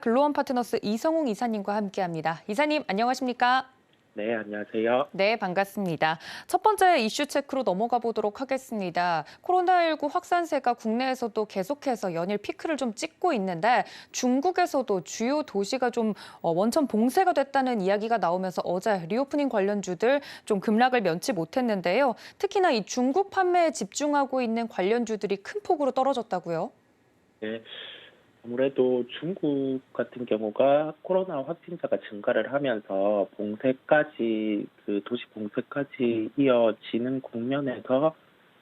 글로원 파트너스 이성웅 이사님과 함께합니다. 이사님, 안녕하십니까? 네, 안녕하세요. 네, 반갑습니다. 첫 번째 이슈 체크로 넘어가 보도록 하겠습니다. 코로나19 확산세가 국내에서도 계속해서 연일 피크를 좀 찍고 있는데 중국에서도 주요 도시가 좀 원천 봉쇄가 됐다는 이야기가 나오면서 어제 리오프닝 관련주들 좀 급락을 면치 못했는데요. 특히나 이 중국 판매에 집중하고 있는 관련주들이 큰 폭으로 떨어졌다고요? 네, 아무래도 중국 같은 경우가 코로나 확진자가 증가를 하면서 도시 봉쇄까지 이어지는 국면에서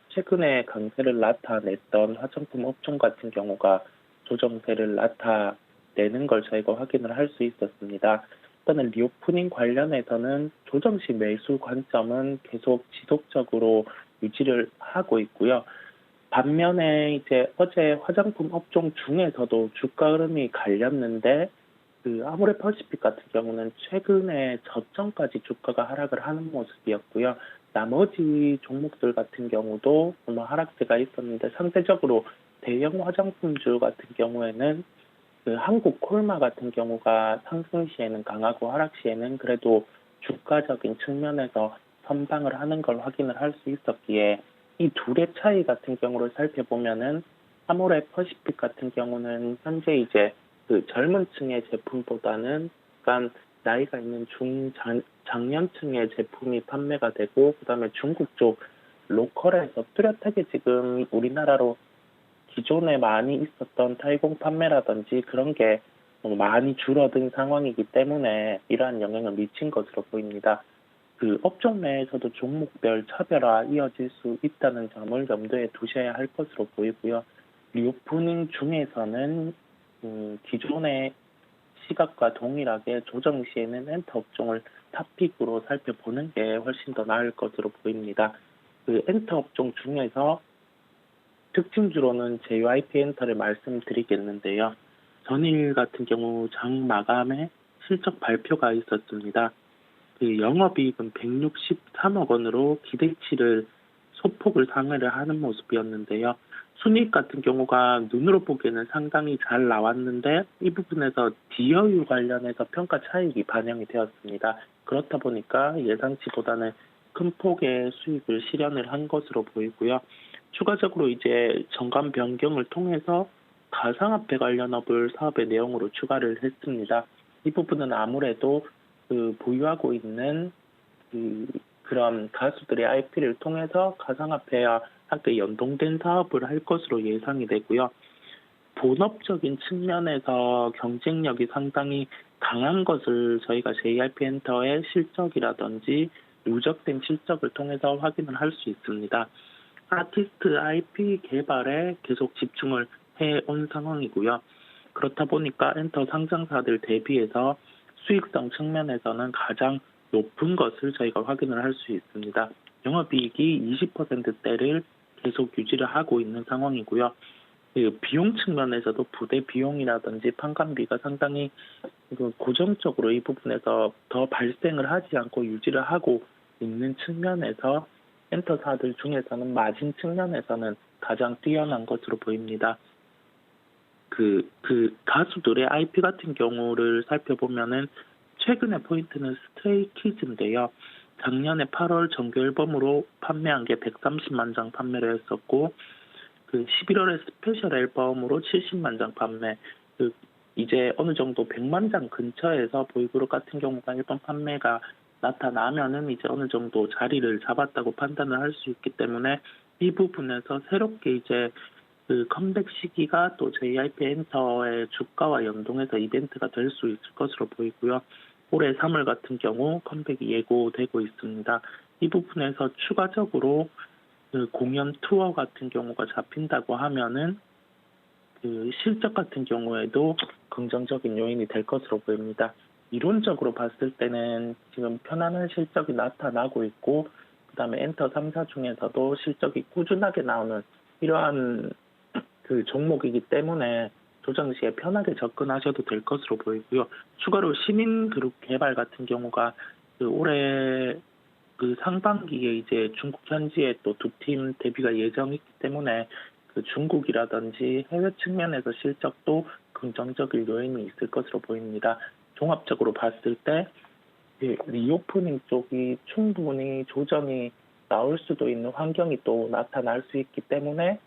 최근에 강세를 나타냈던 화장품 업종 같은 경우가 조정세를 나타내는 걸 저희가 확인을 할 수 있었습니다. 일단은 리오프닝 관련해서는 조정 시 매수 관점은 계속 지속적으로 유지를 하고 있고요. 반면에 이제 어제 화장품 업종 중에서도 주가 흐름이 갈렸는데 아모레퍼시픽 같은 경우는 최근에 저점까지 주가가 하락을 하는 모습이었고요. 나머지 종목들 같은 경우도 하락세가 있었는데 상대적으로 대형 화장품주 같은 경우에는 한국 콜마 같은 경우가 상승 시에는 강하고 하락 시에는 그래도 주가적인 측면에서 선방을 하는 걸 확인을 할 수 있었기에 이 둘의 차이 같은 경우를 살펴보면은 아모레 퍼시픽 같은 경우는 현재 이제 젊은 층의 제품보다는 약간 나이가 있는 장년층의 제품이 판매가 되고 그다음에 중국 쪽 로컬에서 뚜렷하게 지금 우리나라로 기존에 많이 있었던 타이공 판매라든지 그런 게 많이 줄어든 상황이기 때문에 이러한 영향을 미친 것으로 보입니다. 업종 내에서도 종목별 차별화 이어질 수 있다는 점을 염두에 두셔야 할 것으로 보이고요. 리오프닝 중에서는 기존의 시각과 동일하게 조정 시에는 엔터 업종을 탑픽으로 살펴보는 게 훨씬 더 나을 것으로 보입니다. 엔터 업종 중에서 특징주로는 JYP 엔터를 말씀드리겠는데요. 전일 같은 경우 장 마감에 실적 발표가 있었습니다. 영업이익은 163억 원으로 기대치를 소폭을 상회를 하는 모습이었는데요. 순이익 같은 경우가 눈으로 보기에는 상당히 잘 나왔는데 이 부분에서 디어유 관련해서 평가 차익이 반영이 되었습니다. 그렇다 보니까 예상치보다는 큰 폭의 수익을 실현을 한 것으로 보이고요. 추가적으로 이제 정관 변경을 통해서 가상화폐 관련 업을 사업의 내용으로 추가를 했습니다. 이 부분은 아무래도 보유하고 있는 그런 가수들의 IP를 통해서 가상화폐와 함께 연동된 사업을 할 것으로 예상이 되고요. 본업적인 측면에서 경쟁력이 상당히 강한 것을 저희가 JYP 엔터의 실적이라든지 누적된 실적을 통해서 확인을 할 수 있습니다. 아티스트 IP 개발에 계속 집중을 해온 상황이고요. 그렇다 보니까 엔터 상장사들 대비해서 수익성 측면에서는 가장 높은 것을 저희가 확인을 할 수 있습니다. 영업이익이 20%대를 계속 유지를 하고 있는 상황이고요. 비용 측면에서도 부대 비용이라든지 판관비가 상당히 고정적으로 이 부분에서 더 발생을 하지 않고 유지를 하고 있는 측면에서 엔터사들 중에서는 마진 측면에서는 가장 뛰어난 것으로 보입니다. 가수들의 IP 같은 경우를 살펴보면은 최근의 포인트는 스트레이키즈인데요. 작년에 8월 정규 앨범으로 판매한 게 130만 장 판매를 했었고 11월에 스페셜 앨범으로 70만 장 판매. 이제 어느 정도 100만 장 근처에서 보이그룹 같은 경우가 일본 판매가 나타나면은 이제 어느 정도 자리를 잡았다고 판단을 할 수 있기 때문에 이 부분에서 새롭게 이제 컴백 시기가 또 JYP 엔터의 주가와 연동해서 이벤트가 될 수 있을 것으로 보이고요. 올해 3월 같은 경우 컴백이 예고되고 있습니다. 이 부분에서 추가적으로 공연 투어 같은 경우가 잡힌다고 하면은 실적 같은 경우에도 긍정적인 요인이 될 것으로 보입니다. 이론적으로 봤을 때는 지금 편안한 실적이 나타나고 있고 그다음에 엔터 3사 중에서도 실적이 꾸준하게 나오는 이러한 종목이기 때문에 조정 시에 편하게 접근하셔도 될 것으로 보이고요. 추가로 시민그룹 개발 같은 경우가 올해 상반기에 이제 중국 현지에 또 두 팀 데뷔가 예정이기 때문에 그 중국이라든지 해외 측면에서 실적도 긍정적인 요인이 있을 것으로 보입니다. 종합적으로 봤을 때 리오프닝 쪽이 충분히 조정이 나올 수도 있는 환경이 또 나타날 수 있기 때문에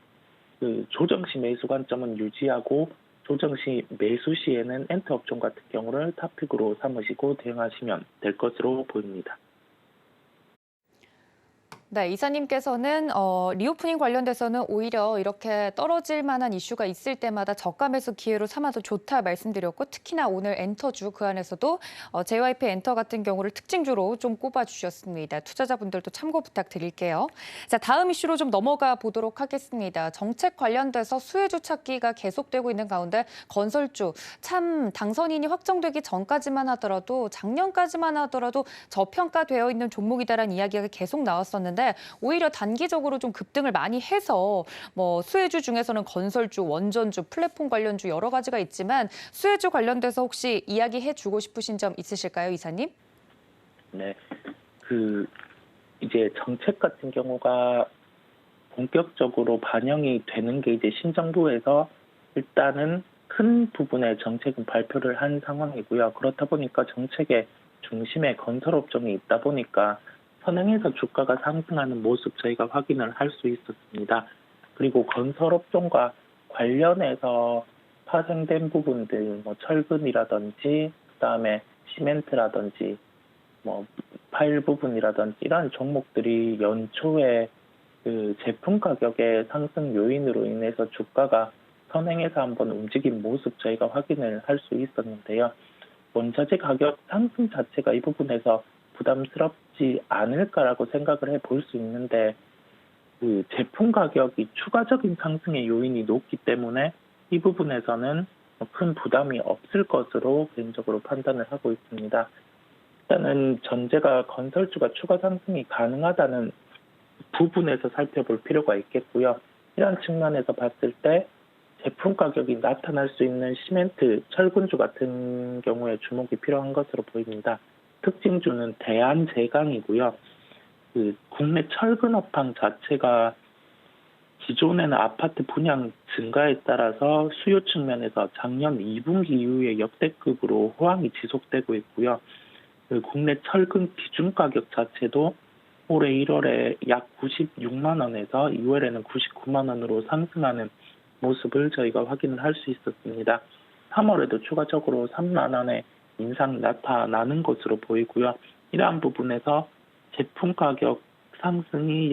그 조정 시 매수 관점은 유지하고 조정 시 매수 시에는 엔터 업종 같은 경우를 탑픽으로 삼으시고 대응하시면 될 것으로 보입니다. 네, 이사님께서는 리오프닝 관련돼서는 오히려 이렇게 떨어질 만한 이슈가 있을 때마다 저가 매수 기회로 삼아도 좋다 말씀드렸고 특히나 오늘 엔터주 그 안에서도 JYP 엔터 같은 경우를 특징주로 좀 꼽아주셨습니다. 투자자분들도 참고 부탁드릴게요. 자, 다음 이슈로 좀 넘어가 보도록 하겠습니다. 정책 관련돼서 수혜주 찾기가 계속되고 있는 가운데 건설주 참 당선인이 확정되기 전까지만 하더라도 작년까지만 하더라도 저평가되어 있는 종목이다라는 이야기가 계속 나왔었는데 오히려 단기적으로 좀 급등을 많이 해서 뭐 수혜주 중에서는 건설주, 원전주, 플랫폼 관련주 여러 가지가 있지만 수혜주 관련돼서 혹시 이야기해 주고 싶으신 점 있으실까요, 이사님? 네, 그 이제 정책 같은 경우가 본격적으로 반영이 되는 게 이제 신정부에서 일단은 큰 부분의 정책은 발표를 한 상황이고요. 그렇다 보니까 정책의 중심에 건설업종이 있다 보니까 선행해서 주가가 상승하는 모습 저희가 확인을 할 수 있었습니다. 그리고 건설업종과 관련해서 파생된 부분들, 뭐 철근이라든지, 그다음에 시멘트라든지, 뭐 파일 부분이라든지 이런 종목들이 연초에 그 제품 가격의 상승 요인으로 인해서 주가가 선행해서 한번 움직인 모습 저희가 확인을 할 수 있었는데요. 원자재 가격 상승 자체가 이 부분에서 부담스럽지 않을까라고 생각을 해볼 수 있는데 그 제품 가격이 추가적인 상승의 요인이 높기 때문에 이 부분에서는 큰 부담이 없을 것으로 개인적으로 판단을 하고 있습니다. 일단은 전제가 건설주가 추가 상승이 가능하다는 부분에서 살펴볼 필요가 있겠고요. 이런 측면에서 봤을 때 제품 가격이 나타날 수 있는 시멘트, 철근주 같은 경우에 주목이 필요한 것으로 보입니다. 특징주는 대한제강이고요. 그 국내 철근 업황 자체가 기존에는 아파트 분양 증가에 따라서 수요 측면에서 작년 2분기 이후에 역대급으로 호황이 지속되고 있고요. 그 국내 철근 기준 가격 자체도 올해 1월에 약 96만 원에서 2월에는 99만 원으로 상승하는 모습을 저희가 확인을 할 수 있었습니다. 3월에도 추가적으로 3만 원의 인상이 나타나는 것으로 보이고요. 이러한 부분에서 제품 가격 상승이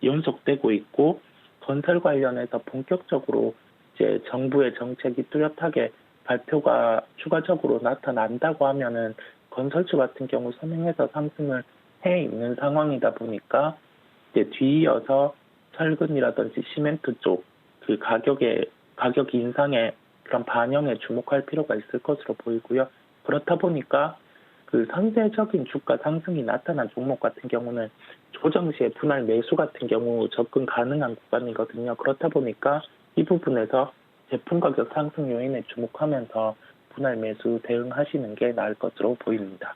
연속되고 있고 건설 관련해서 본격적으로 이제 정부의 정책이 뚜렷하게 발표가 추가적으로 나타난다고 하면은 건설주 같은 경우 선행해서 상승을 해 있는 상황이다 보니까 이제 뒤이어서 철근이라든지 시멘트 쪽 그 가격 인상의 그런 반영에 주목할 필요가 있을 것으로 보이고요. 그렇다 보니까 그 상대적인 주가 상승이 나타난 종목 같은 경우는 조정 시에 분할 매수 같은 경우 접근 가능한 구간이거든요. 그렇다 보니까 이 부분에서 제품 가격 상승 요인에 주목하면서 분할 매수 대응하시는 게 나을 것으로 보입니다.